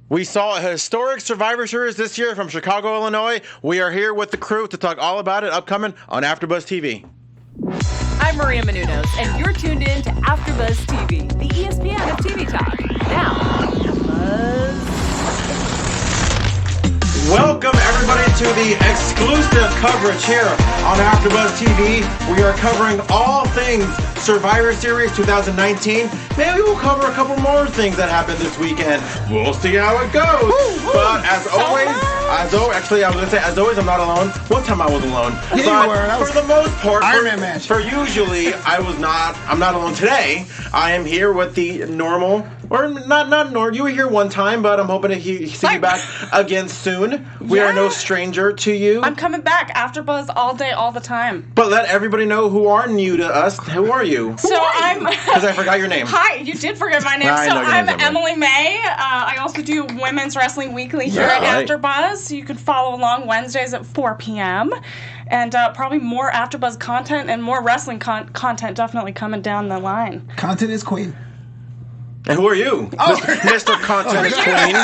We saw a historic Survivor Series this year from Chicago, Illinois. We are here with the crew to talk all about it, upcoming on AfterBuzz TV. I'm Maria Menounos, and you're tuned in to AfterBuzz TV, the ESPN of TV talk. Now, Buzz. Welcome, everybody, to the exclusive coverage here on AfterBuzz TV. We are covering all things Survivor Series 2019. Maybe we'll cover a couple more things that happened this weekend. We'll see how it goes. Woo, but as always, as always, I'm not alone. One time I was alone. Yeah, but for the most part, Iron Man match. For usually, I'm not alone today. I am here with the normal, or not normal. You were here one time, but I'm hoping to see you back again soon. We are no stranger to you. I'm coming back. AfterBuzz all day, all the time. But let everybody know who are new to us. Who are you? Because I forgot your name. Hi, you did forget my name. I'm Emily Mae. I also do Women's Wrestling Weekly here at AfterBuzz. So you can follow along Wednesdays at 4 p.m. And probably more AfterBuzz content and more wrestling content definitely coming down the line. Content is queen. And who are you? Mr. Content Queen.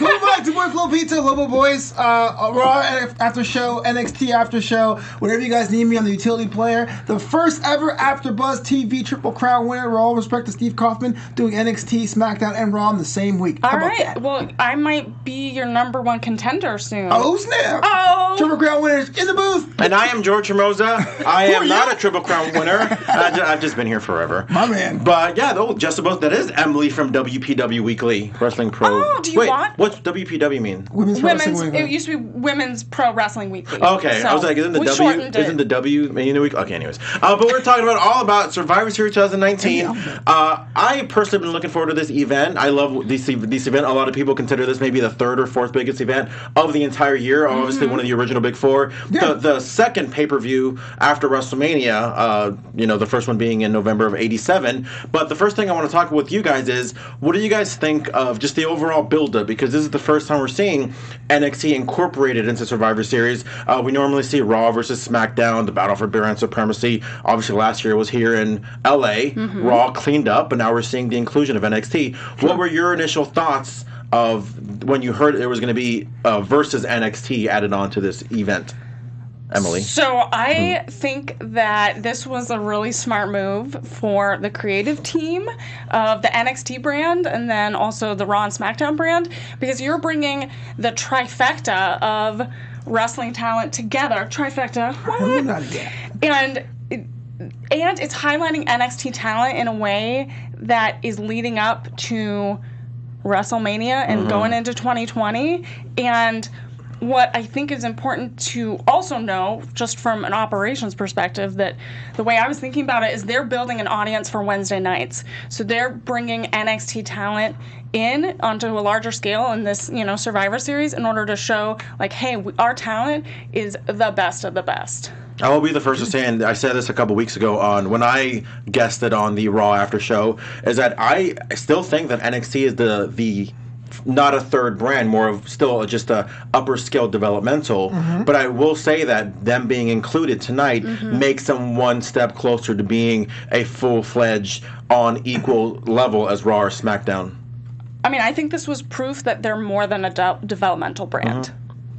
Welcome back to Boy Flow Pizza, Flobo Boyce, Raw after show, NXT after show, whenever you guys need me, I'm the utility player. The first ever AfterBuzz TV Triple Crown winner. With all respect to Steve Kaufman, doing NXT, SmackDown, and Raw in the same week. All right. Well, I might be your number one contender soon. Oh, snap. Oh. Triple Crown winners in the booth. And I am George Hermoza. I am not a Triple Crown winner. I've just been here forever. My man. But yeah, just about that is Emily from WPW Weekly Wrestling Pro. Oh, do you want? What's WPW mean? Women's Wrestling Weekly. It used to be Women's Pro Wrestling Weekly. Okay, so I was like, isn't the W in the week? Okay, anyways. But we're talking all about Survivor Series 2019. I personally have been looking forward to this event. I love this event. A lot of people consider this maybe the third or fourth biggest event of the entire year. Obviously, one of the original Big Four. Yeah. The second pay-per-view after WrestleMania, the first one being in November of '87. But the first thing I want to talk with you guys is, what do you guys think of just the overall build-up? Because this is the first time we're seeing NXT incorporated into Survivor Series. We normally see Raw versus SmackDown, the battle for brand supremacy. Obviously, last year was here in LA. Raw cleaned up, but now we're seeing the inclusion of NXT. Sure. What were your initial thoughts of when you heard there was going to be versus NXT added on to this event? Emily? So I think that this was a really smart move for the creative team of the NXT brand and then also the Raw and SmackDown brand, because you're bringing the trifecta of wrestling talent together. Trifecta. And it's highlighting NXT talent in a way that is leading up to WrestleMania and going into 2020. And what I think is important to also know, just from an operations perspective, that the way I was thinking about it is they're building an audience for Wednesday nights. So they're bringing NXT talent in onto a larger scale in this, Survivor Series in order to show, like, hey, our talent is the best of the best. I will be the first to say, and I said this a couple weeks ago on when I guested on the Raw after show, is that I still think that NXT is the not a third brand, more of still just a upper scale developmental. But I will say that them being included tonight makes them one step closer to being a full-fledged on equal level as Raw or SmackDown. I mean, I think this was proof that they're more than a developmental brand.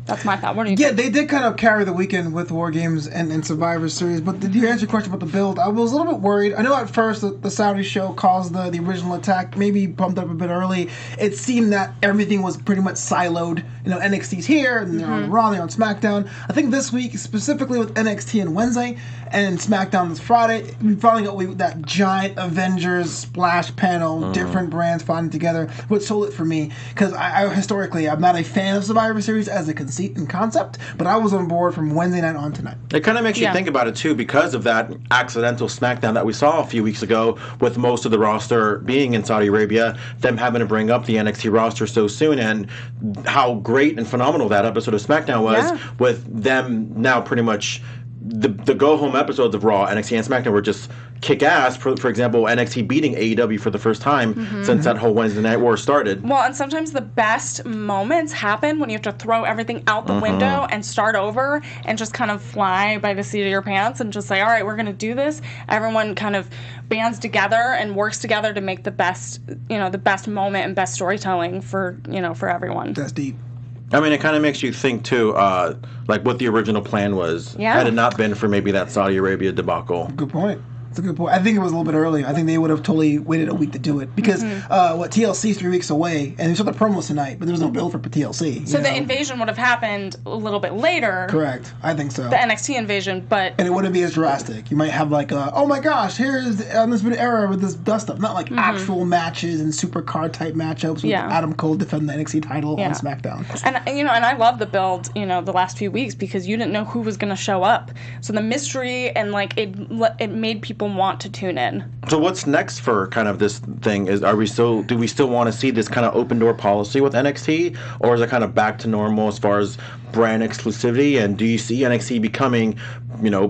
That's my thought. What do you think? Yeah, they did kind of carry the weekend with War Games and Survivor Series, but did you answer your question about the build? I was a little bit worried. I know at first the Saudi show caused the original attack, maybe pumped up a bit early. It seemed that everything was pretty much siloed. NXT's here, and they're on Raw, they're on SmackDown. I think this week, specifically with NXT on Wednesday and SmackDown this Friday, we finally got that giant Avengers splash panel, different brands fighting together, which sold it for me. Because I historically, I'm not a fan of Survivor Series as a conceit and concept, but I was on board from Wednesday night on tonight. It kind of makes you think about it, too, because of that accidental SmackDown that we saw a few weeks ago with most of the roster being in Saudi Arabia, them having to bring up the NXT roster so soon, and how great and phenomenal that episode of SmackDown was, with them now pretty much the go-home episodes of Raw, NXT, and SmackDown were just kick ass. For example, NXT beating AEW for the first time since that whole Wednesday Night War started. Well, and sometimes the best moments happen when you have to throw everything out the window and start over and just kind of fly by the seat of your pants and just say, all right, we're going to do this. Everyone kind of bands together and works together to make the best moment and best storytelling for everyone. That's deep. I mean, it kind of makes you think, too, like what the original plan was. Yeah. Had it not been for maybe that Saudi Arabia debacle. Good point. That's a good point. I think it was a little bit early. I think they would have totally waited a week to do it because TLC is 3 weeks away, and they shot the promos tonight, but there was no build for TLC. So the invasion would have happened a little bit later. Correct. I think so. The NXT invasion, but and it wouldn't be as drastic. You might have like, oh my gosh, here's this bit era with this dust stuff, not like actual matches and super card type matchups with Adam Cole defending the NXT title on SmackDown. And and I love the build, the last few weeks because you didn't know who was going to show up. So the mystery and like it made people want to tune in. So what's next for kind of this thing? Do we still want to see this kind of open door policy with NXT, or is it kind of back to normal as far as brand exclusivity? And do you see NXT becoming,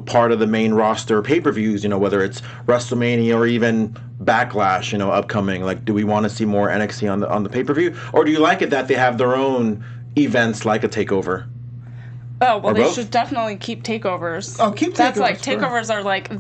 part of the main roster pay-per-views, whether it's WrestleMania or even Backlash, upcoming? Like, do we want to see more NXT on the pay-per-view, or do you like it that they have their own events like a takeover? Oh, well, they should definitely keep takeovers. Oh, keep takeovers. That's like, takeovers are like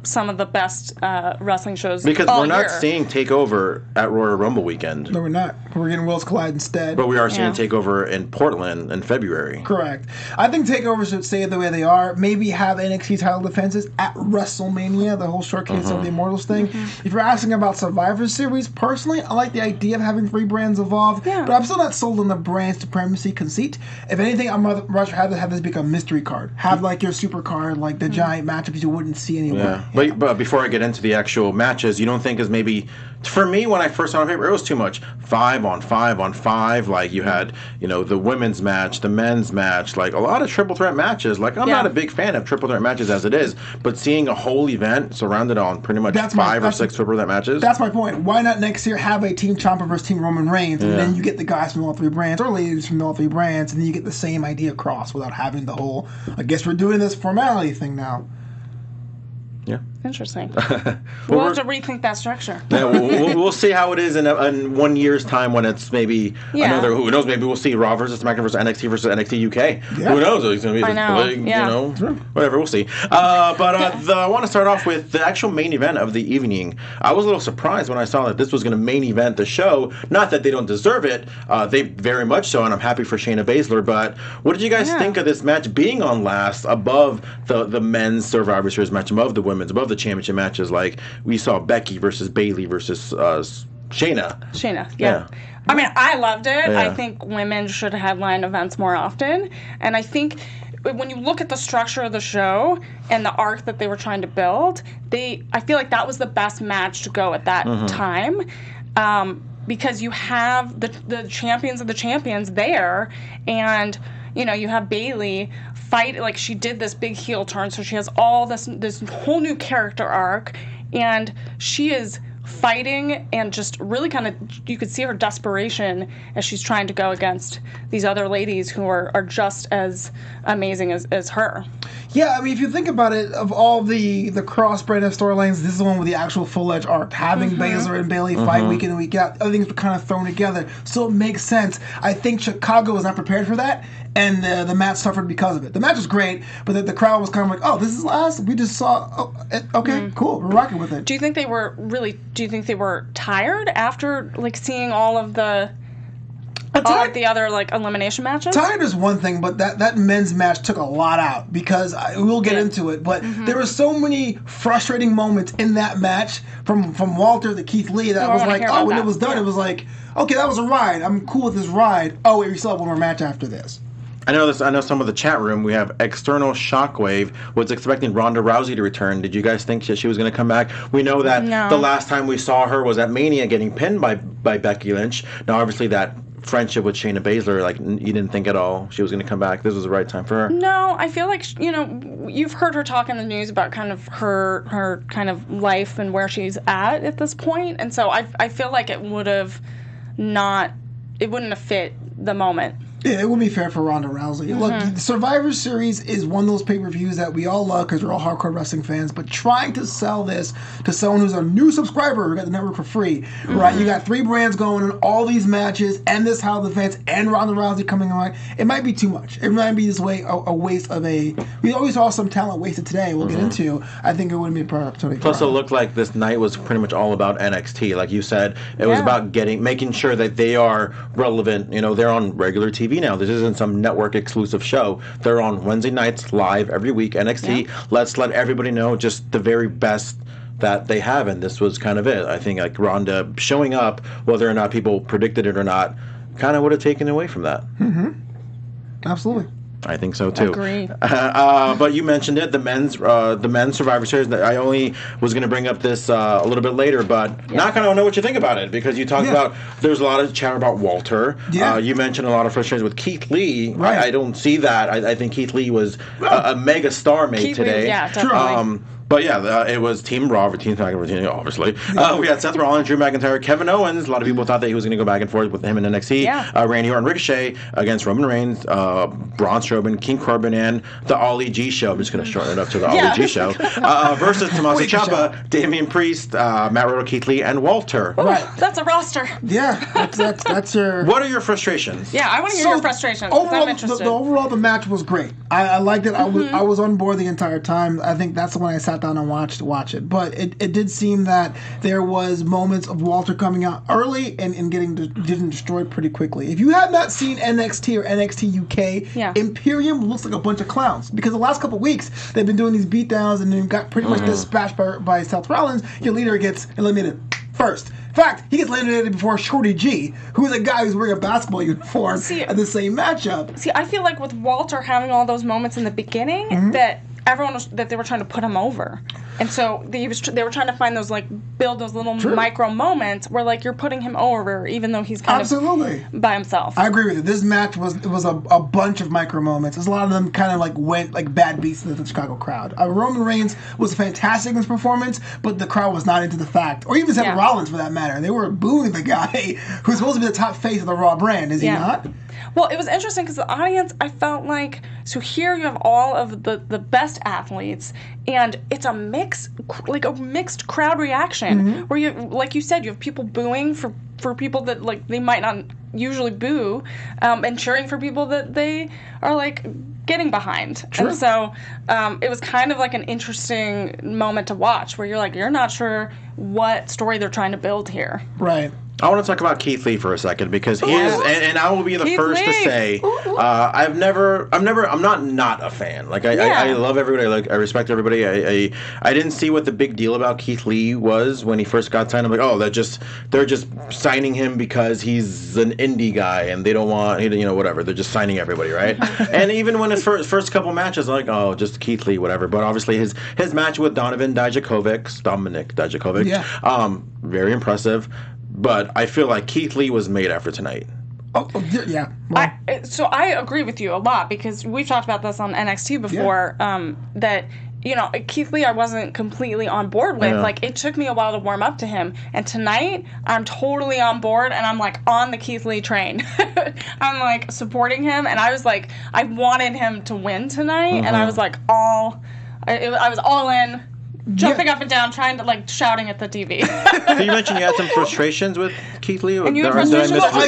some of the best wrestling shows because all we're not year. seeing Takeover at Royal Rumble weekend. No, we're not. We're getting Worlds Collide instead. But we are seeing Takeover in Portland in February. Correct. I think takeovers should stay the way they are. Maybe have NXT title defenses at WrestleMania, the whole showcase of the Immortals thing. If you're asking about Survivor Series, personally, I like the idea of having 3 brands evolve, but I'm still not sold on the brand supremacy conceit. If anything, I'd rather have this become a mystery card. Have like your super card, like the giant matchups you wouldn't see anywhere. Yeah. But before I get into the actual matches, you don't think is maybe, for me, when I first saw it on paper, it was too much. 5 on 5 on 5. Like you had, the women's match, the men's match, like a lot of triple threat matches. Like I'm not a big fan of triple threat matches as it is, but seeing a whole event surrounded on pretty much 5 or 6 triple threat matches. That's my point. Why not next year have a Team Ciampa versus Team Roman Reigns, and then you get the guys from all 3 brands, or ladies from all 3 brands, and then you get the same idea across without having the whole, I guess we're doing this formality thing now. Yeah. Interesting. We'll have to rethink that structure. Yeah, we'll see how it is in 1 year's time when it's maybe another. Who knows? Maybe we'll see Raw versus SmackDown versus NXT UK. Yeah. Who knows? It's going to be whatever. We'll see. I want to start off with the actual main event of the evening. I was a little surprised when I saw that this was going to main event the show. Not that they don't deserve it. They very much so, and I'm happy for Shayna Baszler. But what did you guys think of this match being on last, above the men's Survivor Series match, above the women's, above the championship matches? Like we saw Becky versus Bayley versus Shayna. Yeah. I mean, I loved it. Yeah. I think women should headline events more often, and I think when you look at the structure of the show and the arc that they were trying to build, I feel like that was the best match to go at that time. Because you have the champions of the champions there, and you have Bayley fight, like she did this big heel turn, so she has all this whole new character arc, and she is fighting and just really kind of, you could see her desperation as she's trying to go against these other ladies who are just as amazing as her. Yeah, I mean, if you think about it, of all the cross-brand of storylines, this is the one with the actual full-edged arc. Having Baszler and Bayley fight week in and week out, other things were kind of thrown together, so it makes sense. I think Chicago was not prepared for that, and the match suffered because of it. The match was great, but the crowd was kind of like, oh, this is last? We just saw, okay, cool, we're rocking with it. Do you think they were tired after, like, seeing all of the other elimination matches? Tired is one thing, but that men's match took a lot out because we'll get into it. But there were so many frustrating moments in that match from Walter to Keith Lee that I was like, when it was done, it was like, okay, that was a ride. I'm cool with this ride. Oh wait, we still have one more match after this. I know some of the chat room. We have External Shockwave was expecting Ronda Rousey to return. Did you guys think that she was going to come back? We know that the last time we saw her was at Mania getting pinned by Becky Lynch. Now, obviously, that friendship with Shayna Baszler, like, you didn't think at all she was going to come back. This was the right time for her. No, I feel like, you've heard her talk in the news about kind of her kind of life and where she's at this point. And so I feel like it wouldn't have fit the moment. Yeah, it would be fair for Ronda Rousey. Look, the Survivor Series is one of those pay-per-views that we all love because we're all hardcore wrestling fans, but trying to sell this to someone who's a new subscriber who got the network for free, right? You got 3 brands going on all these matches and this House of Fans and Ronda Rousey coming on. It might be too much. It might be this way a waste of a... We always saw some talent wasted today we'll get into. I think it wouldn't be a perfect opportunity. Plus, it looked like this night was pretty much all about NXT. Like you said, it was about making sure that they are relevant. You know, they're on regular TV now. This isn't some network exclusive show. They're on Wednesday nights live every week. NXT. Let's let everybody know just the very best that they have, and this was kind of it. I think like Ronda showing up, whether or not people predicted it or not, kind of would have taken away from that. Absolutely. I think so too. Agree. But you mentioned it, the men's Survivor Series. I only was going to bring up this a little bit later, but not kind of know what you think about it because you talked about there's a lot of chatter about Walter. You mentioned a lot of frustration with Keith Lee. Right. I don't see that. I think Keith Lee was a mega star made today. Definitely. But yeah, it was Team Raw, Team SmackDown, obviously. We had Seth Rollins, Drew McIntyre, Kevin Owens. A lot of people thought that he was going to go back and forth with him in NXT. Randy Orton, Ricochet against Roman Reigns, Braun Strowman, King Corbin, and the Ali G Show. I'm just going to shorten it up to the Ali G Show. Versus Tommaso Ciampa, Damian Priest, Matt Riddle, Keith Lee, and Walter. Right. That's a roster. Yeah, that's your... What are your frustrations? Yeah, I want to hear your frustrations. Overall, I'm interested. overall, the match was great. I liked it. I was on board the entire time. I think that's when I sat down and watch it. But it did seem that there was moments of Walter coming out early and getting destroyed pretty quickly. If you have not seen NXT or NXT UK, Imperium looks like a bunch of clowns because the last couple of weeks they've been doing these beatdowns and then got pretty much dispatched by Seth Rollins. Your leader gets eliminated first. In fact, he gets eliminated before Shorty G, who's a guy who's wearing a basketball uniform at the same matchup. See, I feel like with Walter having all those moments in the beginning that that they were trying to put him over. And so they were trying to find those, like, build those little micro moments where, like, you're putting him over even though he's kind of by himself. I agree with you. This match was a bunch of micro moments. A lot of them kind of, like, went like bad beats to the Chicago crowd. Roman Reigns was fantastic in his performance, but the crowd was not into the fact. Or even Seth Rollins, for that matter. They were booing the guy who's supposed to be the top face of the Raw brand. Is he not? Well, it was interesting because the audience, I felt like, so here you have all of the best athletes, and it's a mixed crowd reaction where you, like you said, you have people booing for people that, like, they might not usually boo, and cheering for people that they are, like, getting behind. And so it was kind of like an interesting moment to watch where you're like, you're not sure what story they're trying to build here. Right. I want to talk about Keith Lee for a second because he is, and I will be the first to say, I'm not a fan. Like I love everybody. I respect everybody. I didn't see what the big deal about Keith Lee was when he first got signed. I'm like, oh, they're just signing him because he's an indie guy and they don't want, whatever. They're just signing everybody, right? And even when his first couple matches, I'm like, oh, just Keith Lee, whatever. But obviously his match with Dominic Dijakovic, very impressive. But I feel like Keith Lee was made after tonight. Oh, yeah. Well, so I agree with you a lot because we've talked about this on NXT before, that, Keith Lee I wasn't completely on board with. Yeah. Like, it took me a while to warm up to him. And tonight, I'm totally on board, and I'm, like, on the Keith Lee train. I'm, like, supporting him, and I was, like, I wanted him to win tonight, and I was, like, I was all in. Jumping up and down, trying to, like, shouting at the TV. So you mentioned you had some frustrations with Keith Lee? And you had did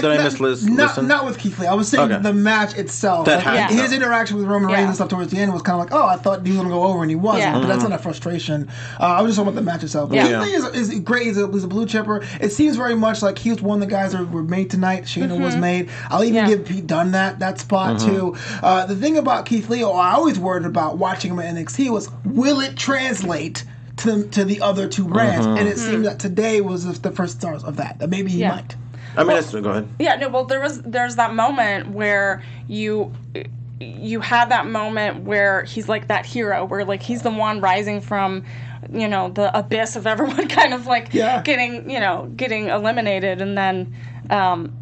I miss listen? Not with Keith Lee. I was saying the match itself. His interaction with Roman Reigns and stuff towards the end was kind of like, oh, I thought he was going to go over, and he wasn't. Yeah. But that's not a frustration. I was just talking about the match itself. But Keith Lee is great. He's a blue chipper. It seems very much like he was one of the guys that were made tonight. Shayna was made. I'll even give Pete Dunn that spot, too. The thing about Keith Lee, I always worried about watching him at NXT was, will it translate to the other two brands? And it seemed that today was the first start of that maybe he might. I mean, go ahead. Yeah, no, well, there's that moment where you had that moment where he's like that hero, where, like, he's the one rising from, the abyss of everyone kind of, like, getting eliminated, and then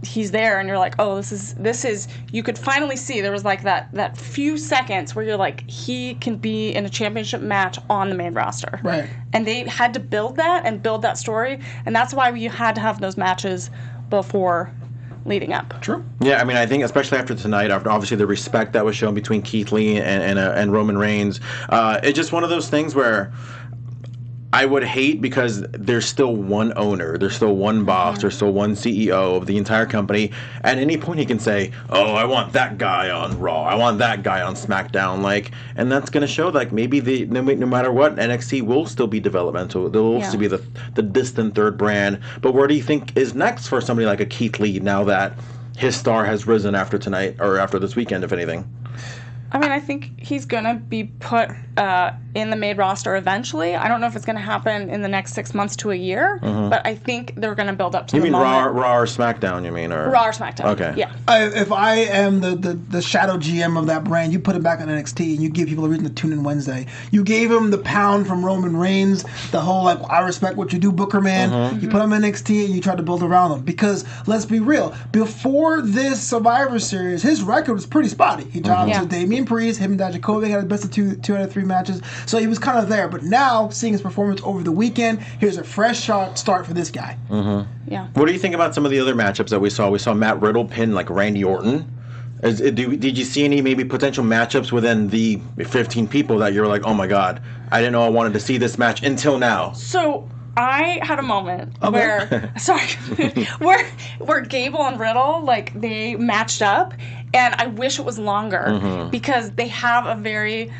he's there, and you're like, oh, this is you could finally see there was, like, that few seconds where you're like, he can be in a championship match on the main roster. Right. And they had to build that story, and that's why we had to have those matches before leading up. True. Yeah, I mean, I think especially after tonight, after obviously the respect that was shown between Keith Lee and Roman Reigns, it's just one of those things where I would hate because there's still one owner, there's still one boss, there's still one CEO of the entire company. At any point, he can say, "Oh, I want that guy on Raw, I want that guy on SmackDown," and that's going to show maybe no matter what, NXT will still be developmental. They'll will still be the distant third brand. But where do you think is next for somebody like a Keith Lee now that his star has risen after tonight or after this weekend, if anything? I mean, I think he's going to be put in the main roster eventually. I don't know if it's going to happen in the next 6 months to a year, but I think they're going to build up to the moment. You mean Raw or SmackDown, you mean? Or? Raw or SmackDown. Okay. Yeah. If I am the shadow GM of that brand, you put it back on NXT and you give people a reason to tune in Wednesday. You gave him the pound from Roman Reigns, the whole, I respect what you do, Booker man. You put him in NXT and you try to build around him. Because, let's be real, before this Survivor Series, his record was pretty spotty. He jobbed to Damian Priest, him and Dijakovic had the best of two out of 3 matches. So he was kind of there. But now, seeing his performance over the weekend, here's a fresh start for this guy. Yeah. What do you think about some of the other matchups that we saw? We saw Matt Riddle pin Randy Orton. Did you see any maybe potential matchups within the 15 people that you're like, oh my god, I didn't know I wanted to see this match until now? So I had a moment where Gable and Riddle, they matched up, and I wish it was longer because they have a very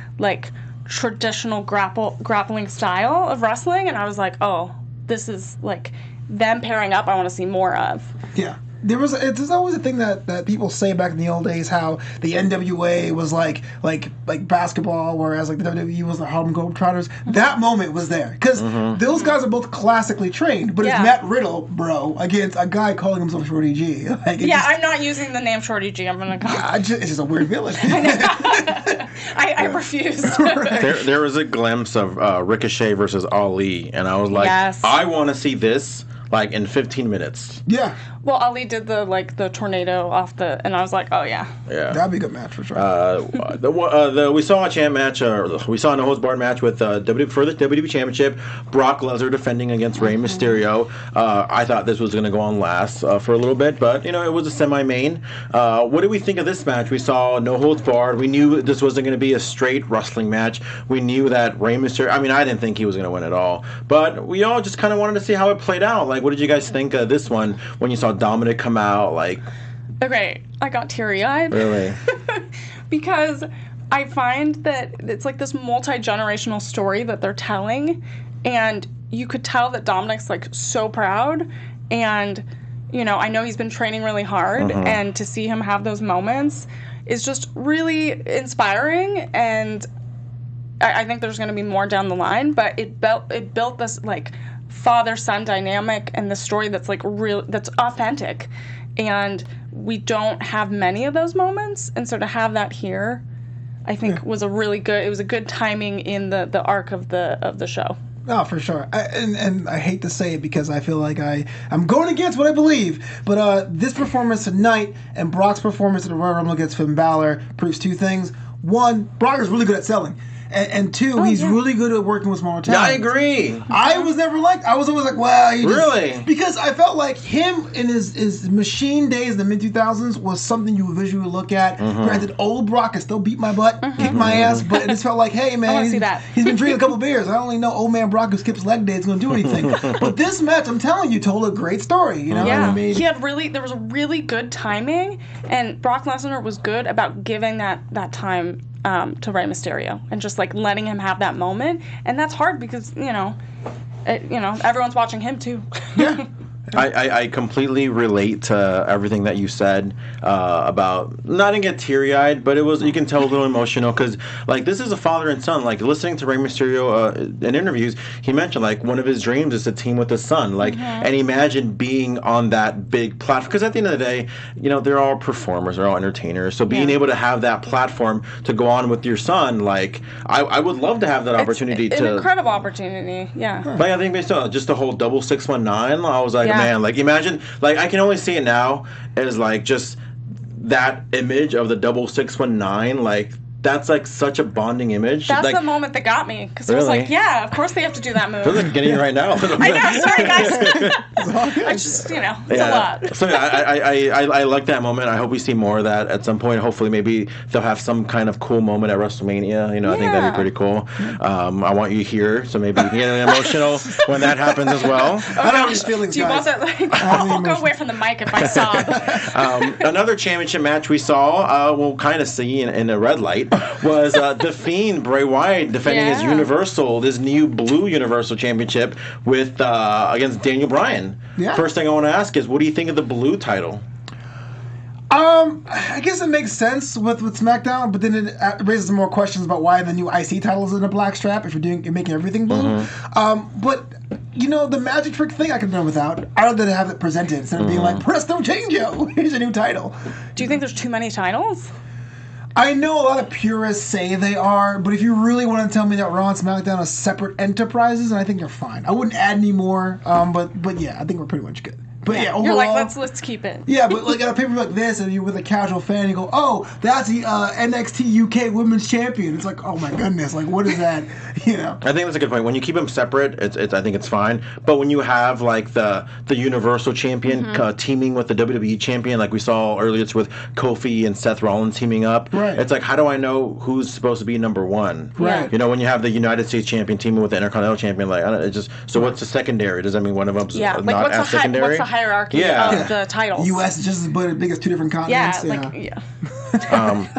traditional grappling style of wrestling, and I was like, oh, this is them pairing up. I want to see more of. Yeah. There's always a thing that people say back in the old days, how the NWA was like basketball, whereas the WWE was the Harlem Globetrotters. That moment was there because those guys are both classically trained, but it's Matt Riddle, bro, against a guy calling himself Shorty G. I'm not using the name Shorty G. I'm gonna go. It's just a weird village. I refuse. There was a glimpse of Ricochet versus Ali, and I was like, I want to see this in 15 minutes. Yeah. Well, Ali did the tornado off and I was like, oh yeah. Yeah. That'd be a good match for sure. We saw a champ match, we saw a no-holds-barred match with for the WWE Championship, Brock Lesnar defending against Rey Mysterio. I thought this was going to go on last for a little bit, but it was a semi-main. What do we think of this match? We saw no-holds-barred. We knew this wasn't going to be a straight wrestling match. We knew that Rey Mysterio, I didn't think he was going to win at all, but we all just kind of wanted to see how it played out. What did you guys think of this one when you saw Dominic come out? Okay, I got teary-eyed. Really? Because I find that it's this multi-generational story that they're telling, and you could tell that Dominic's so proud, and I know he's been training really hard, and to see him have those moments is just really inspiring, and I think there's going to be more down the line, but it built this father-son dynamic and the story that's that's authentic, and we don't have many of those moments, and so to have that here, I think was a good timing in the arc of the show. Oh, for sure. And I hate to say it because I feel like I'm going against what I believe, but this performance tonight and Brock's performance at the Royal Rumble against Finn Balor proves 2 things. 1, Brock is really good at selling. And 2, he's really good at working with smaller talent. Yeah, I agree. I was always like, well, really? Because I felt like him in his machine days in the mid-2000s was something you would visually look at. Granted, old Brock can still beat my butt, kick my ass, but it just felt like, hey, man, he's been drinking a couple beers. I only know old man Brock who skips leg day is going to do anything. But this match, I'm telling you, told a great story. You know what I mean? There was a really good timing, and Brock Lesnar was good about giving that time to Rey Mysterio and just letting him have that moment, and that's hard because everyone's watching him too. Yeah. I completely relate to everything that you said about not to get teary-eyed, but you can tell a little emotional because this is a father and son. Listening to Rey Mysterio in interviews, he mentioned one of his dreams is to team with his son. And imagine being on that big platform because at the end of the day, they're all performers, they're all entertainers. So being able to have that platform to go on with your son, I would love to have that opportunity. It's an incredible opportunity. Yeah. I think based on just the whole double 619, I was like. Man, imagine, I can only see it now as, just that image of the double 619, that's like such a bonding image. That's like, the moment that got me because I was Really? like, yeah, of course they have to do that move. feels like getting it right now. I know, sorry guys. I just, it's a lot. So I like that moment. I hope we see more of that at some point. Hopefully, maybe they'll have some kind of cool moment at WrestleMania. I think that'd be pretty cool. I want you here, so maybe you get emotional when that happens as well. I don't have these feelings, Do you want guys. that? I'll go away from the mic if I sob. Another championship match we saw, we'll kind of see in a red light, was The Fiend, Bray Wyatt, defending his this new blue Universal Championship with against Daniel Bryan. Yeah. First thing I want to ask is, what do you think of the blue title? I guess it makes sense with SmackDown, but then it raises some more questions about why the new IC title is in a black strap if you're making everything blue. But the magic trick thing I could have done without. I'd rather have it presented instead of being like, presto changeo, here's a new title. Do you think there's too many titles? I know a lot of purists say they are, but if you really want to tell me that Raw and SmackDown are separate enterprises, then I think you're fine. I wouldn't add any more, but yeah, I think we're pretty much good. But yeah, overall, you're like, let's keep it. Yeah, but like at a paper like this, and you're with a casual fan, you go, "Oh, that's the NXT UK Women's Champion." It's like, oh my goodness, like what is that? I think that's a good point. When you keep them separate, I think it's fine. But when you have like the Universal Champion teaming with the WWE Champion, like we saw earlier, it's with Kofi and Seth Rollins teaming up. Right. It's like, how do I know who's supposed to be number one? Right. When you have the United States Champion teaming with the Intercontinental Champion, like so what's the secondary? Does that mean one of them's not as secondary? What's the hierarchy of the titles? U.S. is just as big as two different continents.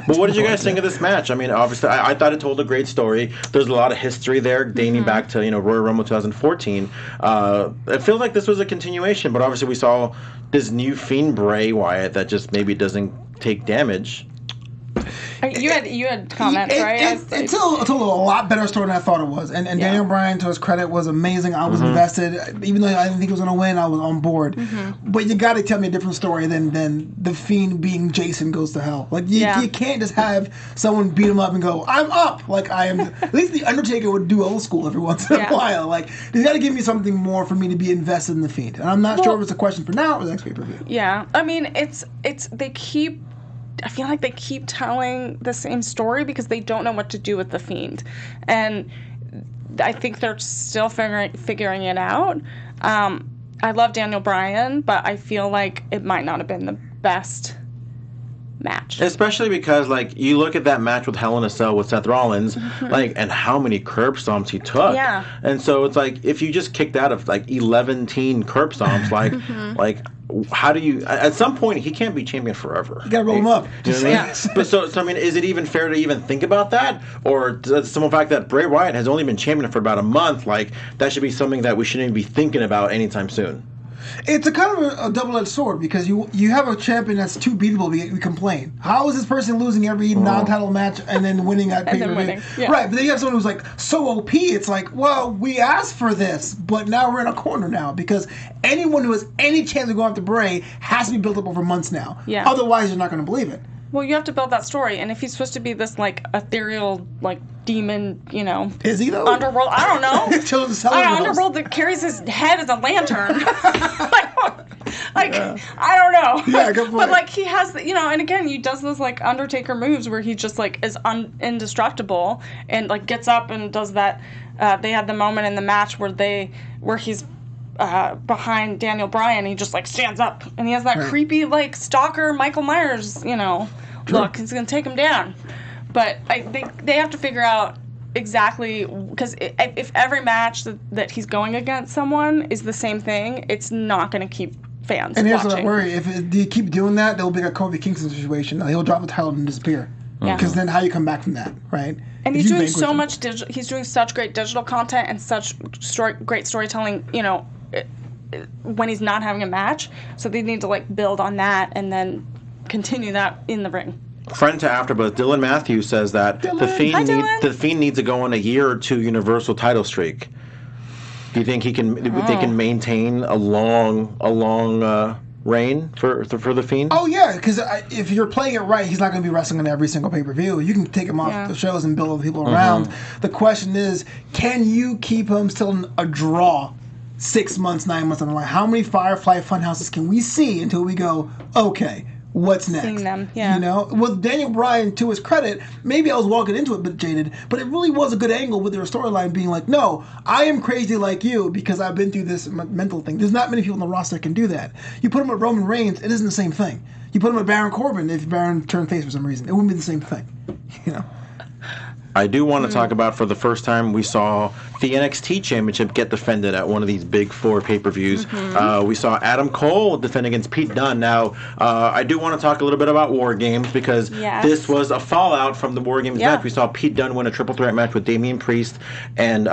But what did you guys think of this match? I mean, obviously, I thought it told a great story. There's a lot of history there dating back to Royal Rumble 2014. It feels like this was a continuation, but obviously we saw this new Fiend Bray Wyatt that just maybe doesn't take damage. You had comments, right? It told a lot better story than I thought it was. And Daniel Bryan, to his credit, was amazing. I was invested. Even though I didn't think he was going to win, I was on board. But you got to tell me a different story than The Fiend being Jason Goes to Hell. Like, you can't just have someone beat him up and go, I'm up. Like, I am. At least The Undertaker would do old school every once in a while. Like, he's got to give me something more for me to be invested in The Fiend. And I'm not sure if it's a question for now or the next pay-per-view. Yeah. I mean, I feel like they keep telling the same story because they don't know what to do with The Fiend. And I think they're still figuring it out. I love Daniel Bryan, but I feel like it might not have been the best match. Especially because, like, you look at that match with Hell in a Cell with Seth Rollins, and how many curb stomps he took. Yeah. And so it's like, if you just kicked out of, like, 11 curb stomps, like, how do you... At some point, he can't be champion forever. You gotta roll him up. You know what I mean? But so, I mean, is it even fair to even think about that? Or some of the fact that Bray Wyatt has only been champion for about a month, like, that should be something that we shouldn't even be thinking about anytime soon. It's a kind of a double-edged sword because you have a champion that's too beatable. We complain. How is this person losing every non-title match and then winning at pay-per-view? Yeah. Right, but then you have someone who's like so OP. It's like, well, we asked for this, but now we're in a corner now because anyone who has any chance of going after Bray has to be built up over months now. Yeah. Otherwise, you're not going to believe it. Well, you have to build that story, and if he's supposed to be this like ethereal, like demon, is he though? Underworld? I don't know. Underworld that carries his head as a lantern. I don't know. Yeah, good point. But like he has, and again, he does those like Undertaker moves where he just like is indestructible and like gets up and does that. They had the moment in the match where he's behind Daniel Bryan. He just like stands up and he has that creepy like stalker Michael Myers, look. He's gonna take him down. But I think they have to figure out exactly, because if every match that he's going against someone is the same thing, it's not gonna keep fans and here's watching. what I worry: if you keep doing that, there'll be a Kofi Kingston situation. He'll drop the title and disappear. Because then how you come back from that, right? And he's doing so much digital. He's doing such great digital content and such great storytelling. When he's not having a match, so they need to like build on that and then continue that in the ring. Friend to AfterBuzz, Dylan Matthews says that the Fiend needs to go on a year or two Universal title streak. Do you think they can maintain a long reign for the Fiend? Oh yeah, because if you're playing it right, he's not going to be wrestling on every single pay-per-view. You can take him off the shows and build other people around. The question is, can you keep him still a draw 6 months, 9 months on the line? How many Firefly Funhouses can we see until we go, okay, what's next. Seeing them, yeah. You know, with Daniel Bryan, to his credit, maybe I was walking into it a bit jaded, but it really was a good angle with their storyline being like, no, I am crazy like you because I've been through this mental thing. There's not many people on the roster that can do that. You put him with Roman Reigns, it isn't the same thing. You put him with Baron Corbin, if Baron turned face for some reason, it wouldn't be the same thing. You know. I do want to talk about, for the first time, we saw the NXT Championship get defended at one of these big 4 pay-per-views. We saw Adam Cole defend against Pete Dunne. Now, I do want to talk a little bit about War Games because this was a fallout from the War Games match. We saw Pete Dunne win a triple threat match with Damian Priest and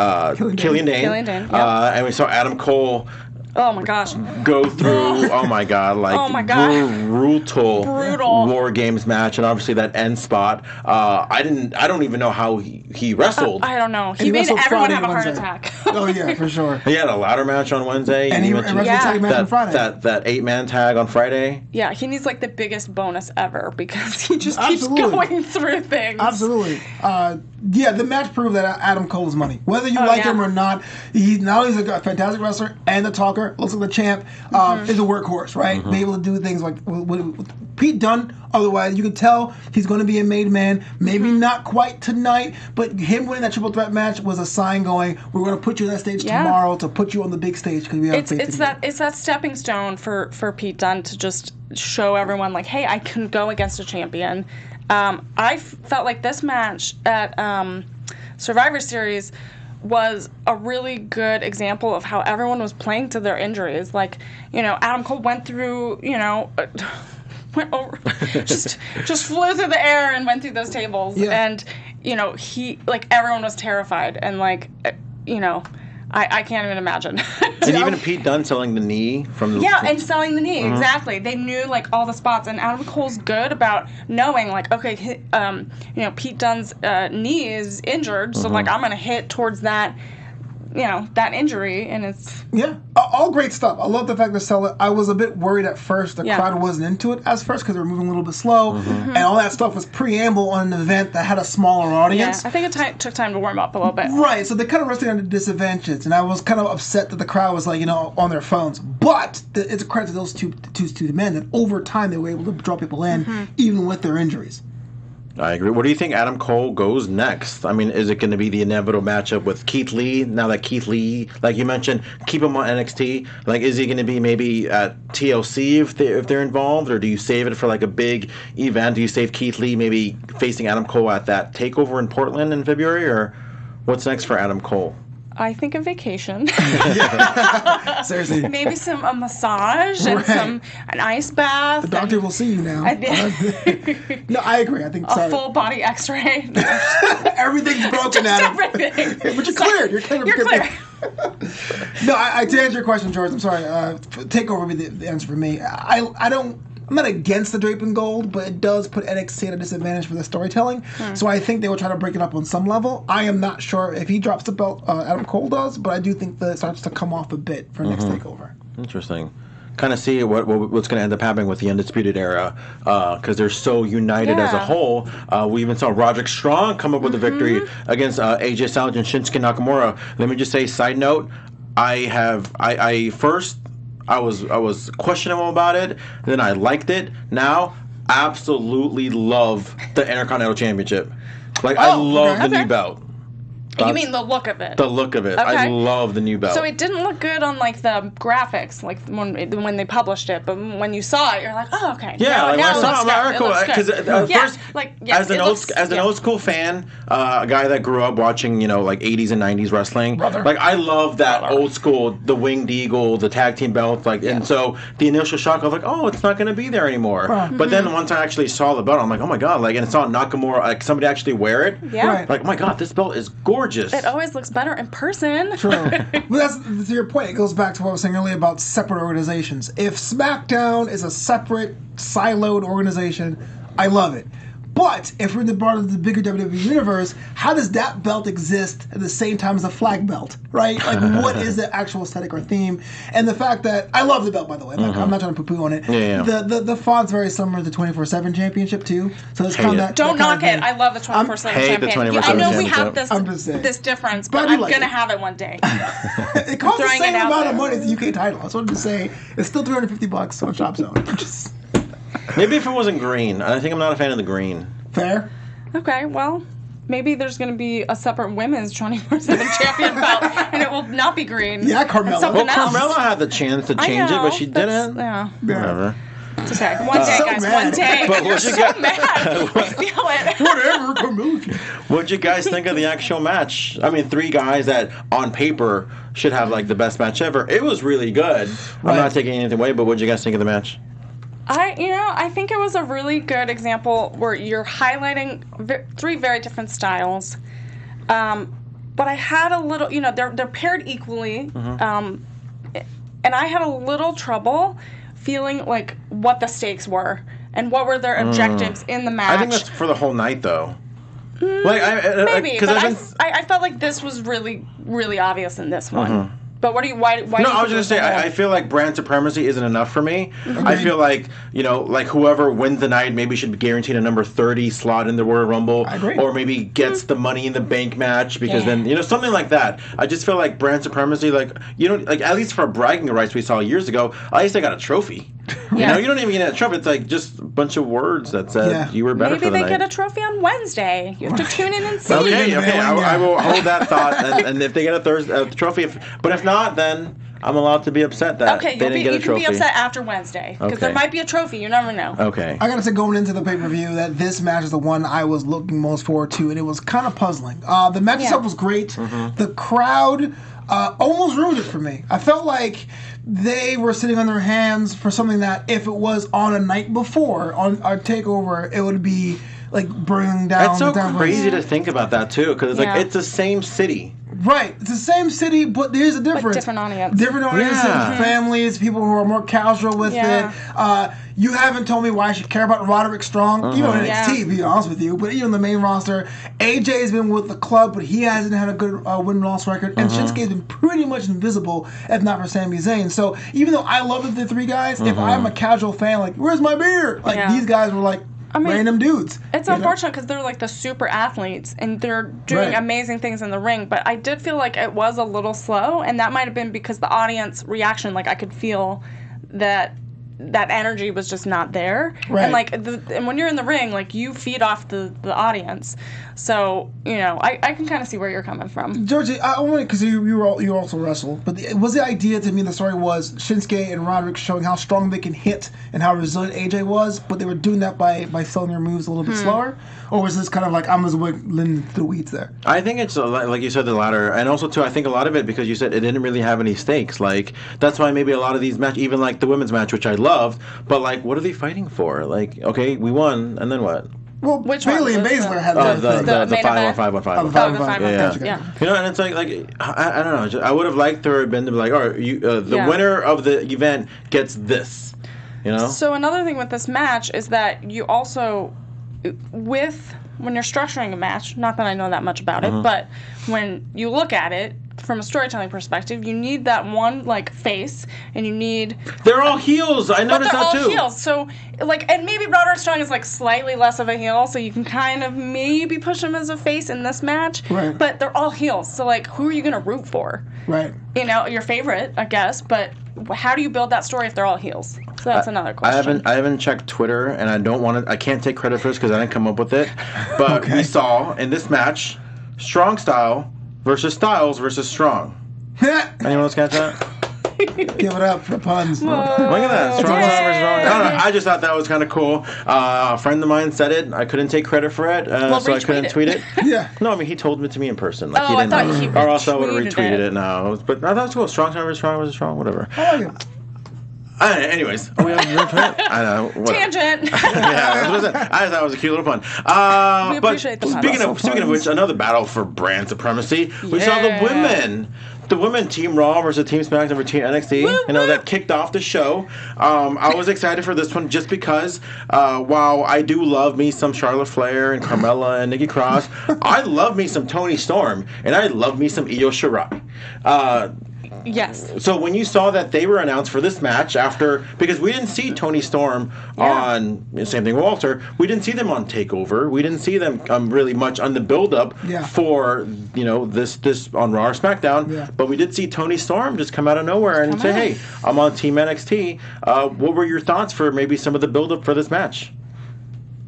Killian Dane. And we saw Adam Cole Oh my gosh. Go through, oh my god, like brutal War Games match, and obviously that end spot. I don't even know how he wrestled. I don't know. He made everyone have a heart attack. Oh yeah, for sure. He had a ladder match on Wednesday, and he wrestled tag match on Friday. That 8-man tag on Friday. Yeah, he needs like the biggest bonus ever because he just keeps going through things. Absolutely. Yeah, the match proved that Adam Cole is money. Whether you like him or not, he not only is a fantastic wrestler and a talker, looks like the champ, is a workhorse, right? Be able to do things like with Pete Dunne. Otherwise, you could tell he's going to be a made man. Maybe not quite tonight, but him winning that triple threat match was a sign going, we're going to put you on that stage tomorrow to put you on the big stage because we have faith in you. It's that stepping stone for Pete Dunne to just show everyone like, hey, I can go against a champion. I felt like this match at Survivor Series was a really good example of how everyone was playing to their injuries. Like, Adam Cole went through, went over, just flew through the air and went through those tables. Yeah. And, he, everyone was terrified. And, I can't even imagine. And even Pete Dunne selling the knee from the... Yeah, and selling the knee, exactly. They knew, all the spots. And Adam Cole's good about knowing, okay, Pete Dunne's knee is injured, so, I'm going to hit towards that, that injury, and it's... Yeah, all great stuff. I love the fact they sell it. I was a bit worried at first. The crowd wasn't into it at first because they were moving a little bit slow, and all that stuff was preamble on an event that had a smaller audience. Yeah, I think it took time to warm up a little bit. Right, so they kind of rested on the disadvantage, and I was kind of upset that the crowd was, on their phones. But it's a credit to those two men that over time they were able to draw people in, even with their injuries. I agree. What do you think Adam Cole goes next? I mean, is it going to be the inevitable matchup with Keith Lee? Now that Keith Lee, like you mentioned, keep him on NXT. Is he going to be maybe at TLC if they're involved, or do you save it for a big event? Do you save Keith Lee maybe facing Adam Cole at that takeover in Portland in February, or what's next for Adam Cole? I think a vacation. Seriously. Maybe a massage and an ice bath. The doctor will see you now. No, I agree. I think a full body X-ray. Everything's broken, Adam. Everything. But you're cleared. You're clear. No, to answer your question, George, I'm sorry. Takeover would be the answer for me. I'm not against the drape and gold, but it does put NXT at a disadvantage for the storytelling. So I think they will try to break it up on some level. I am not sure if he drops the belt, Adam Cole does, but I do think that it starts to come off a bit for next takeover. Interesting. Kind of see what's going to end up happening with the Undisputed Era because they're so united as a whole. We even saw Roderick Strong come up with a victory against AJ Styles and Shinsuke Nakamura. Let me just say, side note, I was questionable about it, then I liked it. Now, absolutely love the Intercontinental Championship. I love the new belt. You mean the look of it? The look of it. Okay. I love the new belt. So it didn't look good on the graphics, when they published it, but when you saw it, you're like, oh, okay. Yeah, now I saw it, because first, as an old school fan, a guy that grew up watching 80s and 90s wrestling, I love that old school, the winged eagle, the tag team belt, and so the initial shock, I was like, oh, it's not going to be there anymore. But then once I actually saw the belt, I'm like, oh my god, and saw Nakamura, somebody actually wear it. Yeah. Oh my god, this belt is gorgeous. It always looks better in person. True. But that's to your point. It goes back to what I was saying earlier about separate organizations. If SmackDown is a separate, siloed organization, I love it. But if we're in the part of the bigger WWE universe, how does that belt exist at the same time as a flag belt, right? What is the actual aesthetic or theme? And the fact that I love the belt, by the way. I'm not trying to poo-poo on it. Yeah. The font's very similar to the 24/7 Championship too. So it's kind of that. Don't knock it. I love the 24/7 Championship. I know we have this difference, but I'm gonna have it one day. It costs the same amount of money as the UK title. I just wanted to say it's still $350 on Shop Zone. Maybe if it wasn't green. I think I'm not a fan of the green. Fair. Okay, well, maybe there's going to be a separate women's 24/7 champion belt, and it will not be green. Yeah, Carmella. Well, Carmella had the chance to change it, but she didn't. Yeah. Whatever. It's okay. One day, so guys. mad. One day. But You're what'd you so get- mad. I feel it. Whatever, Carmella. What'd you guys think of the actual match? I mean, 3 guys that on paper should have like the best match ever. It was really good. Right. I'm not taking anything away, but what'd you guys think of the match? I think it was a really good example where you're highlighting 3 very different styles. But I had a little, they're paired equally. And I had a little trouble feeling like what the stakes were and what were their objectives in the match. I think that's for the whole night, though. Maybe, but I've been... I felt like this was really, really obvious in this one. But why do No, you I was just think gonna say, I feel like brand supremacy isn't enough for me. I feel like, like whoever wins the night maybe should be guaranteed a number 30 slot in the Royal Rumble. I agree. Or maybe gets the Money in the Bank match because then, something like that. I just feel like brand supremacy, like at least for bragging rights we saw years ago, at least I got a trophy. Yeah. You don't even get a trophy. It's like just a bunch of words that said you were better Maybe for the they night. get a trophy on Wednesday. You have to tune in and see. Okay. I will hold that thought. And if they get a trophy, but if not, then I'm allowed to be upset that they didn't get a trophy. You can be upset after Wednesday because there might be a trophy. You never know. Okay. I gotta say, going into the pay-per-view, that this match is the one I was looking most forward to, and it was kind of puzzling. The match itself was great. The crowd almost ruined it for me. I felt like they were sitting on their hands for something that, if it was on a night before, on our TakeOver, it would be like bringing down. It's so crazy to think about that too, because it's like it's the same city. Right, it's the same city, but there's a difference. But different audience. Different audiences, families, people who are more casual with it. You haven't told me why I should care about Roderick Strong, even on NXT, to be honest with you. But even on the main roster, AJ's been with the club, but he hasn't had a good win-loss record. And Shinsuke's been pretty much invisible, if not for Sami Zayn. So even though I love the 3 guys, if I'm a casual fan, like, where's my beer? Like, these guys were like, random dudes. It's unfortunate because they're like the super athletes and they're doing amazing things in the ring, but I did feel like it was a little slow, and that might have been because the audience reaction, like I could feel that energy was just not there. Right. And like and when you're in the ring, like you feed off the audience. So, I can kind of see where you're coming from. Georgie, I want to, because you also wrestle, but was the idea to me, the story was Shinsuke and Roderick showing how strong they can hit and how resilient AJ was, but they were doing that by throwing their moves a little bit slower? Or was this kind of like, I'm just wiggling the weeds there? I think it's, like you said, the latter. And also, too, I think a lot of it, because you said it didn't really have any stakes. Like, that's why maybe a lot of these matches, even like the women's match, which I loved, but like, what are they fighting for? Like, okay, we won, and then what? Well, Which Bayley one? and Baszler had the main 5-on-5. Yeah. And it's like I don't know. I would have liked there had been to be like, all right, the winner of the event gets this. So another thing with this match is that you also, when you're structuring a match, not that I know that much about it, but when you look at it from a storytelling perspective, you need that one like face, and you need. They're all heels. I noticed that too. But they're all heels. So and maybe Roderick Strong is like slightly less of a heel, so you can kind of maybe push him as a face in this match. Right. But they're all heels. So like, who are you gonna root for? Right. Your favorite, I guess. But how do you build that story if they're all heels? So that's another question. I haven't checked Twitter, and I can't take credit for this because I didn't come up with it. But we saw in this match, Strong Style versus Styles versus Strong. Anyone else catch that? Give it up for puns. Look at that. Strong Style versus Strong. I don't know. I just thought that was kind of cool. A friend of mine said it. I couldn't take credit for it, so I couldn't tweet it. Yeah. No, I mean, he told it to me in person. Like, Oh, he didn't I thought he or else I would have retweeted retweeted it now. But I thought it was cool. Strong Style versus Strong versus Strong, whatever. I like it. Anyways, we have I know. Whatever. Tangent. I thought it was a cute little pun. We appreciate the but pun. speaking of which, another battle for brand supremacy. We saw the women. The women Team Raw versus Team SmackDown for Team NXT. That kicked off the show. I was excited for this one just because while I do love me some Charlotte Flair and Carmella and Nikki Cross, I love me some Toni Storm and I love me some Io Shirai. Yes. So when you saw that they were announced for this match because we didn't see Toni Storm on, same thing with Walter, we didn't see them on TakeOver. We didn't see them really much on the build-up for, this on Raw or SmackDown. Yeah. But we did see Toni Storm just come out of nowhere and say, hey, I'm on Team NXT. What were your thoughts for maybe some of the build-up for this match?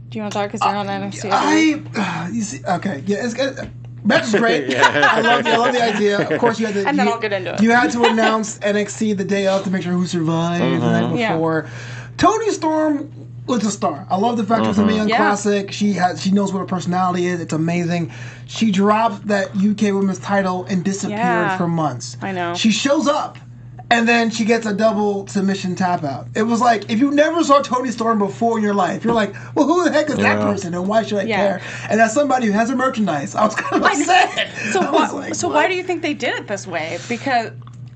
Do you want to talk because you're on NXT? You see, okay, yeah, it's good. Match is great. I love the idea. Of course, you had to. And then I'll get into it. You had to announce NXT the day of to make sure who survived the night before. Toni Storm was a star. I love the fact she's a Mae Young Classic. She knows what her personality is. It's amazing. She dropped that UK Women's title and disappeared for months. I know. She shows up. And then she gets a double submission tap out. It was like, if you never saw Toni Storm before in your life, you're like, well, who the heck is that person and why should I care? And as somebody who has a merchandise, I was kind of upset. So why do you think they did it this way? Because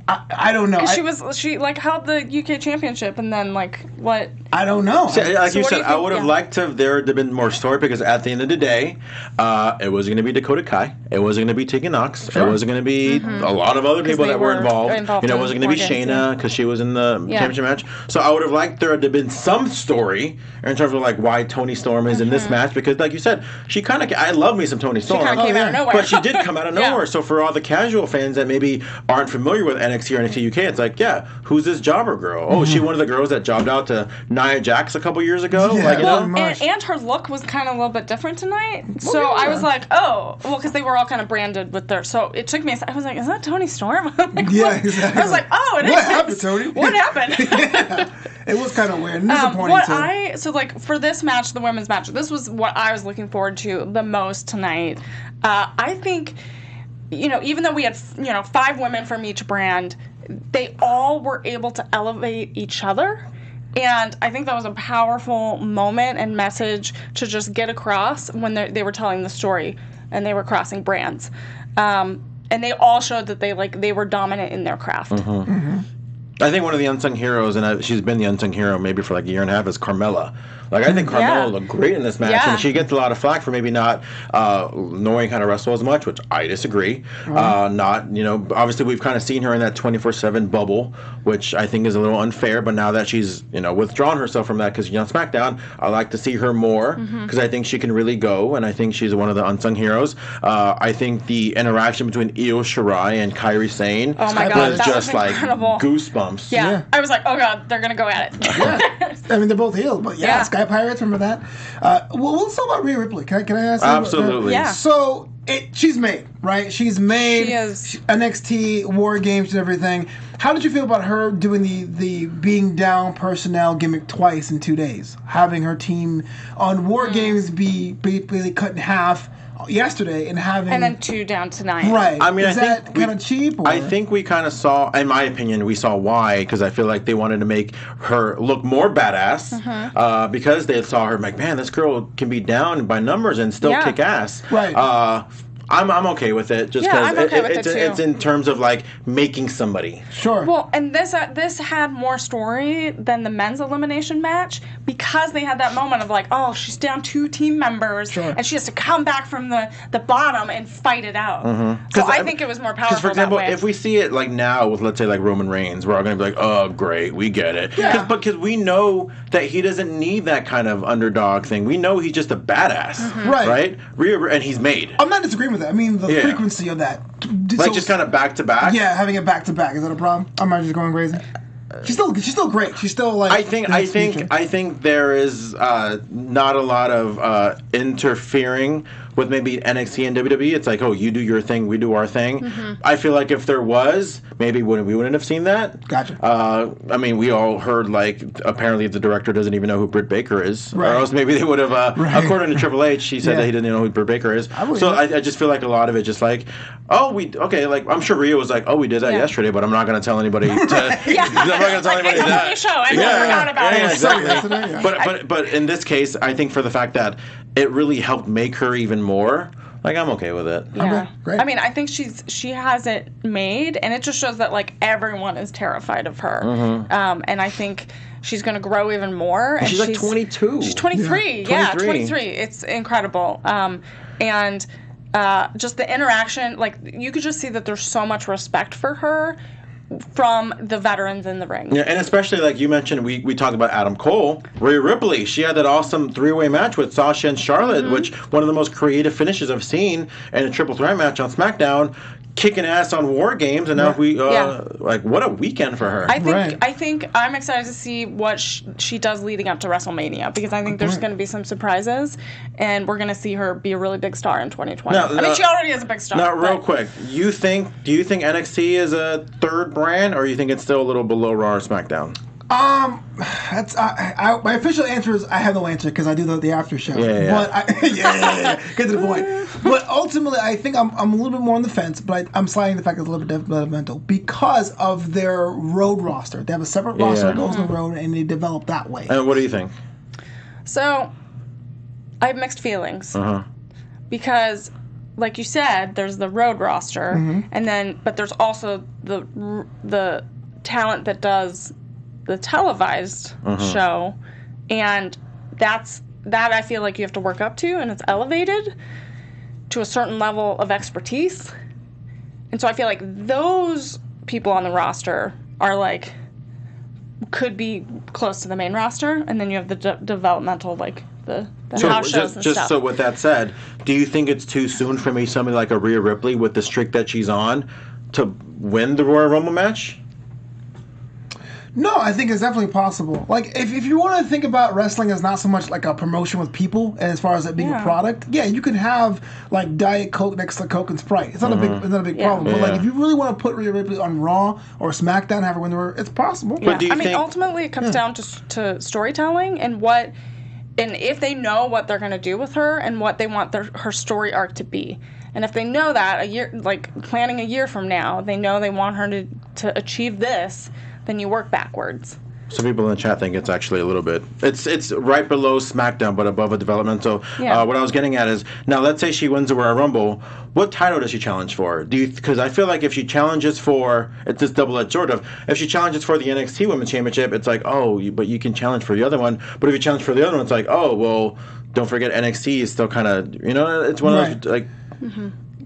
I don't know. She held the UK championship and then what? I don't know. So, like you said, I would have liked there to have been more story because at the end of the day, it wasn't going to be Dakota Kai. It wasn't going to be Tegan Nox. Sure. It wasn't going to be a lot of other people that were involved. It wasn't going to be Shayna because she was in the championship match. So I would have liked there to have been some story in terms of why Toni Storm is in this match because, like you said, I love me some Toni Storm. She kind of came out of nowhere. But she did come out of nowhere. So for all the casual fans that maybe aren't familiar with NXT or NXT UK, it's like, who's this jobber girl? Oh, is she one of the girls that jobbed out to Nia Jax a couple years ago? And her look was kind of a little bit different tonight. So I was like, because they were all kind of branded with their. So it took me. I was like, is that Toni Storm? Exactly. I was like, it is. What happened, Toni? What happened? It was kind of weird and disappointing too. For this match, the women's match, this was what I was looking forward to the most tonight. I think, even though we had 5 women from each brand, they all were able to elevate each other. And I think that was a powerful moment and message to just get across when they were telling the story and they were crossing brands. And they all showed that they were dominant in their craft. Mm-hmm. Mm-hmm. I think one of the unsung heroes, and she's been the unsung hero maybe for a year and a half, is Carmella. I think Carmella looked great in this match, and she gets a lot of flack for maybe not knowing how to wrestle as much, which I disagree. Obviously we've kind of seen her in that 24/7 bubble, which I think is a little unfair. But now that she's withdrawn herself from that because she's on SmackDown, I like to see her more because I think she can really go, and I think she's one of the unsung heroes. I think the interaction between Io Shirai and Kairi Sane was just incredible. Goosebumps. Yeah, I was like, oh god, they're gonna go at it. I mean, they're both healed, but Sky Pirates, remember that? Let's talk about Rhea Ripley. Can I ask you? Absolutely. Yeah. So she's made, right? She's made. She is. NXT, War Games, and everything. How did you feel about her doing the being down personnel gimmick twice in 2 days? Having her team on War Games be basically cut in half yesterday and then 2 down tonight. Right. I mean, is that kind of cheap? Or? I think we kind of saw, in my opinion, we saw why, because I feel like they wanted to make her look more badass because they saw her like, man, this girl can be down by numbers and still kick ass. Right. I'm okay with it just because it's in terms of making somebody. Sure. Well, and this had more story than the men's elimination match because they had that moment of she's down 2 team members and she has to come back from the bottom and fight it out. So I think it was more powerful. Because for example, that way. if we see it now with let's say Roman Reigns, we're all going to be like, oh great, we get it. Yeah. Because we know that he doesn't need that kind of underdog thing. We know he's just a badass. Right. And he's made. I'm not disagreeing with that. I mean, the frequency of that. Just kind of back to back? Yeah, having it back to back. Is that a problem? Am I just going crazy? She's still great. She's still I think there is not a lot of interfering with maybe NXT and WWE. It's you do your thing, we do our thing. I feel like if there was, maybe we wouldn't have seen that. Gotcha. I mean, we all heard apparently the director doesn't even know who Britt Baker is, or else maybe they would have. According to Triple H, he said that he didn't know who Britt Baker is. I just feel like a lot of it just I'm sure Rhea was we did that yesterday, but I'm not going to tell anybody. I'm not going to tell anybody that. It's a show. I forgot about it. Exactly. But in this case, I think for the fact that it really helped make her even more. I'm okay with it. Yeah. Okay, great. I mean, I think she has it made, and it just shows that everyone is terrified of her. And I think she's going to grow even more. And she's 22. She's 23. Yeah, 23. It's incredible. And just the interaction, you could just see that there's so much respect for her from the veterans in the ring. Yeah, and especially like you mentioned, we talked about Adam Cole, Rhea Ripley. She had that awesome three-way match with Sasha and Charlotte, which one of the most creative finishes I've seen in a triple threat match on SmackDown. Kicking ass on War Games, and now like what a weekend for her. I think I'm excited to see what she does leading up to WrestleMania, because I think there's going to be some surprises, and we're going to see her be a really big star in 2020. I mean, she already is a big star. Now, real quick, do you think NXT is a third brand, or you think it's still a little below Raw or SmackDown? That's my official answer is I have no answer because I do the after show. Yeah. But get to the point. But ultimately, I think I'm a little bit more on the fence, but I'm sliding the fact it's a little bit developmental because of their road roster. They have a separate roster that goes on the road, and they develop that way. And what do you think? So, I have mixed feelings because, like you said, there's the road roster, but there's also the talent that does the televised show, and that I feel like you have to work up to, and it's elevated to a certain level of expertise. And so I feel like those people on the roster are like could be close to the main roster, and then you have the developmental, like the house shows and stuff. So with that said, do you think it's too soon for me somebody like a Rhea Ripley with the streak that she's on to win the Royal Rumble match? No, I think it's definitely possible. Like, if you want to think about wrestling as not so much like a promotion with people, and as far as it being a product, you can have like Diet Coke next to Coke and Sprite. It's not a big problem. But like, if you really want to put Rhea Ripley on Raw or SmackDown, have her win the Royal, it's possible. Yeah. But I mean, ultimately, it comes down to storytelling and if they know what they're going to do with her and what they want her story arc to be. And if they know that planning a year from now, they know they want her to achieve this, then you work backwards. Some people in the chat think it's actually a little bit. It's right below SmackDown, but above a developmental. What I was getting at is, now let's say she wins the Royal Rumble. What title does she challenge for? Because I feel like if she challenges for, it's this double-edged sword of, if she challenges for the NXT Women's Championship, it's like, but you can challenge for the other one. But if you challenge for the other one, it's like, well, don't forget NXT is still kind of, it's one of those, like...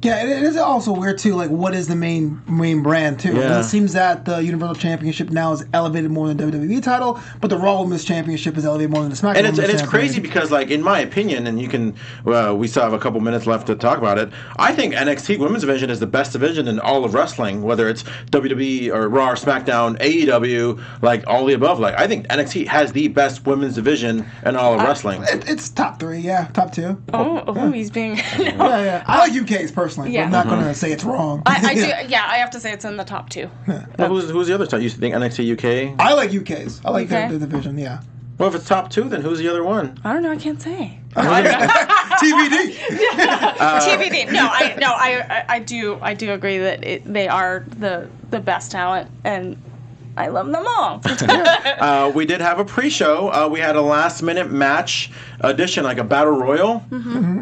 Yeah, it is also weird too. Like, what is the main brand too? Yeah. It seems that the Universal Championship now is elevated more than the WWE title, but the Raw Women's Championship is elevated more than the SmackDown. And it's crazy because, like, in my opinion, and you can, we still have a couple minutes left to talk about it. I think NXT Women's Division is the best division in all of wrestling, whether it's WWE or Raw or SmackDown, AEW, like all the above. Like, I think NXT has the best women's division in all of wrestling. It's top 3, top 2. He's being. I like UK's personally. But I'm not going to say it's wrong. I do. Yeah, I have to say it's in the top 2. Well, who's the other side? You think NXT UK? I like UK's. I like the division. Yeah. Well, if it's top 2, then who's the other one? I don't know. I can't say. TBD. TBD. No, I do agree that they are the best talent, and I love them all. We did have a pre-show. We had a last-minute match addition, like a battle royal,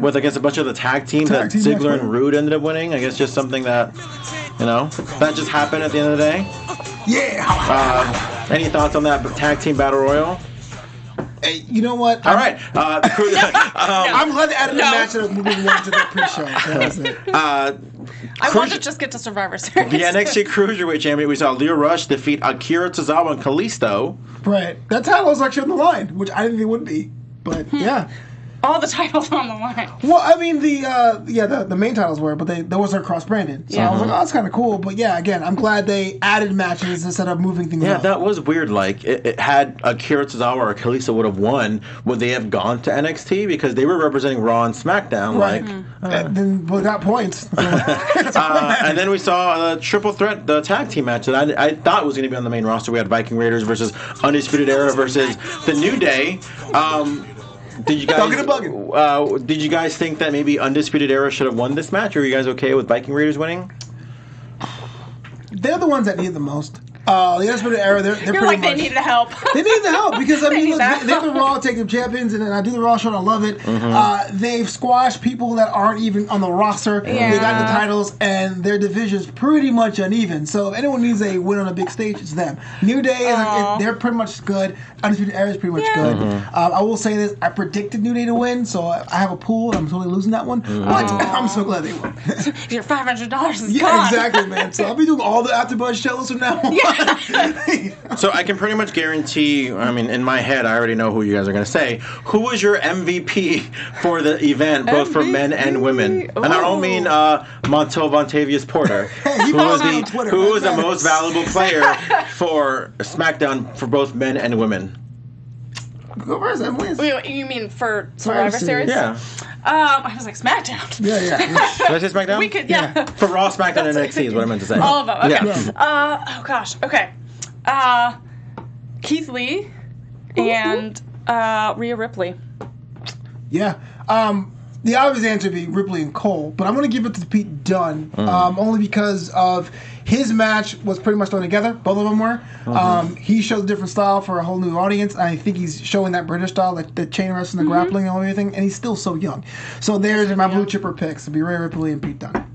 with against a bunch of the tag teams that Ziggler and Rude ended up winning. I guess just something that, that just happened at the end of the day. Yeah. Any thoughts on that tag team battle royal? Hey, you know what? All right. I'm glad they added the match that was moving on to the pre-show. That was it. I want to just get to Survivor Series. The NXT Cruiserweight Champion, we saw Leo Rush defeat Akira Tozawa and Kalisto. Right. That title was actually on the line, which I didn't think it would be. But, yeah. All the titles on the line. Well, I mean, the main titles were, but they wasn't cross-branded. So I was like, that's kind of cool. But yeah, again, I'm glad they added matches instead of moving things up. Yeah, that was weird. Like, it had Akira Tozawa or Kalisto would have won, would they have gone to NXT? Because they were representing Raw and SmackDown. Right. And then we got points. And then we saw a triple threat, the tag team match that I thought was going to be on the main roster. We had Viking Raiders versus Undisputed Era versus The New Day. Did you guys think that maybe Undisputed Era should have won this match, or are you guys okay with Viking Raiders winning? They're the ones that need the most. The Undisputed Era, they're You're pretty like, much... they needed help. They need the help because, I mean, need that they're the Raw Tag Team Champions, and I do the Raw show, and I love it. They've squashed people that aren't even on the roster. Yeah. They got the titles, and their division's pretty much uneven. So if anyone needs a win on a big stage, it's them. New Day, they're pretty much good. Undisputed Era is pretty much good. I will say this, I predicted New Day to win, so I have a pool, and I'm totally losing that one. But I'm so glad they won. Your $500 is Yeah, gone. exactly, man. So I'll be doing all the AfterBuzz shows from now on. So I can pretty much guarantee, I mean, in my head, I already know who you guys are going to say. Who is your MVP for the event, both for men and women? And I don't mean Montel Vontavious Porter. He follows me on Twitter. Who is the most valuable player for SmackDown for both men and women? Go first, Emily. Wait, you mean for Survivor Series? Yeah. I was like, SmackDown. Yeah. Did I say SmackDown? We could, yeah. For Raw, SmackDown, and NXT is what I meant to say. All of them. Okay. Yeah. Oh gosh. Okay. Keith Lee and Rhea Ripley. Yeah. The obvious answer would be Ripley and Cole, but I'm going to give it to Pete Dunne, only because of his match was pretty much thrown together. Both of them were. He shows a different style for a whole new audience. I think he's showing that British style, like the chain wrestling, the grappling, and everything, and he's still so young. So there's my blue chipper picks. It'll be Rhea Ripley and Pete Dunne.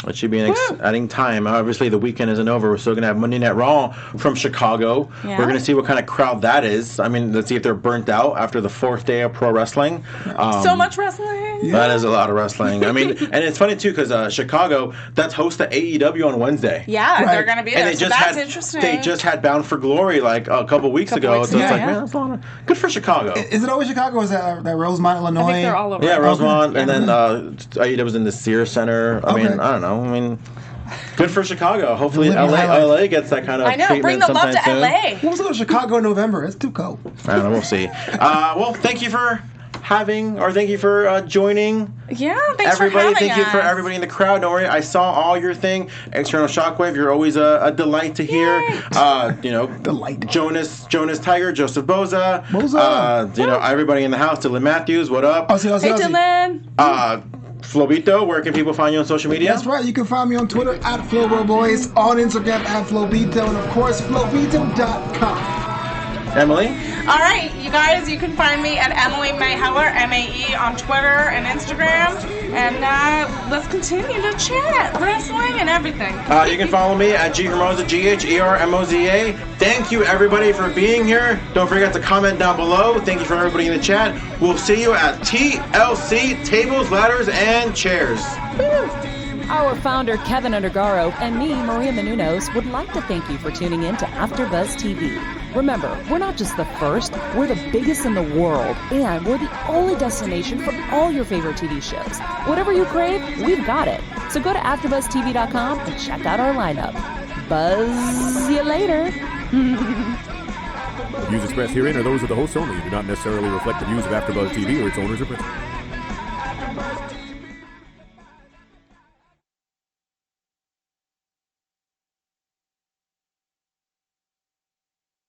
It should be an exciting time. Obviously, the weekend isn't over. We're still going to have Monday Night Raw from Chicago. Yeah. We're going to see what kind of crowd that is. I mean, let's see if they're burnt out after the 4th day of pro wrestling. So much wrestling. That is a lot of wrestling. I mean, and it's funny, too, because Chicago, that's host to AEW on Wednesday. Yeah, Right. they're going to be there. And So that's interesting. They just had Bound for Glory like a couple weeks ago. weeks So it's ago, like, yeah. man, that's a lot of, good for Chicago. Is it always Chicago, or is that Rosemont, Illinois? I think they're all over. Yeah, Rosemont, and then AEW was in the Sears Center. I mean, I don't know. I mean, good for Chicago. Hopefully, LA gets that kind of I know. treatment Bring the love sometime to soon. LA. Who wants to go to Chicago in November? It's too cold. I don't know. We'll see. Well, thank you for joining. Yeah, thanks Everybody, for having thank you for us. everybody in the crowd. Don't worry, I saw all your thing. External Shockwave, you're always a delight to hear. Delight. Jonas Tiger, Joseph Boza. Boza. Everybody in the house. Dylan Matthews, what up? Aussie. Hey, Dylan. Flobito, where can people find you on social media? That's right. You can find me on Twitter at Flobo Boyce, on Instagram at Flobito, and of course, Flobito.com. Emily? All right, you guys, you can find me at Emily Mae Heller, MAE, on Twitter and Instagram. And let's continue to chat wrestling and everything. You can follow me at Hermoza, GHERMOZA. Thank you, everybody, for being here. Don't forget to comment down below. Thank you for everybody in the chat. We'll see you at TLC Tables, Ladders, and Chairs. Our founder, Keven Undergaro, and me, Maria Menounos, would like to thank you for tuning in to AfterBuzz TV. Remember, we're not just the first, we're the biggest in the world, and we're the only destination for all your favorite TV shows. Whatever you crave, we've got it. So go to AfterBuzzTV.com and check out our lineup. Buzz you later. The views expressed herein are those of the hosts only and do not necessarily reflect the views of AfterBuzz TV or its owners or principals.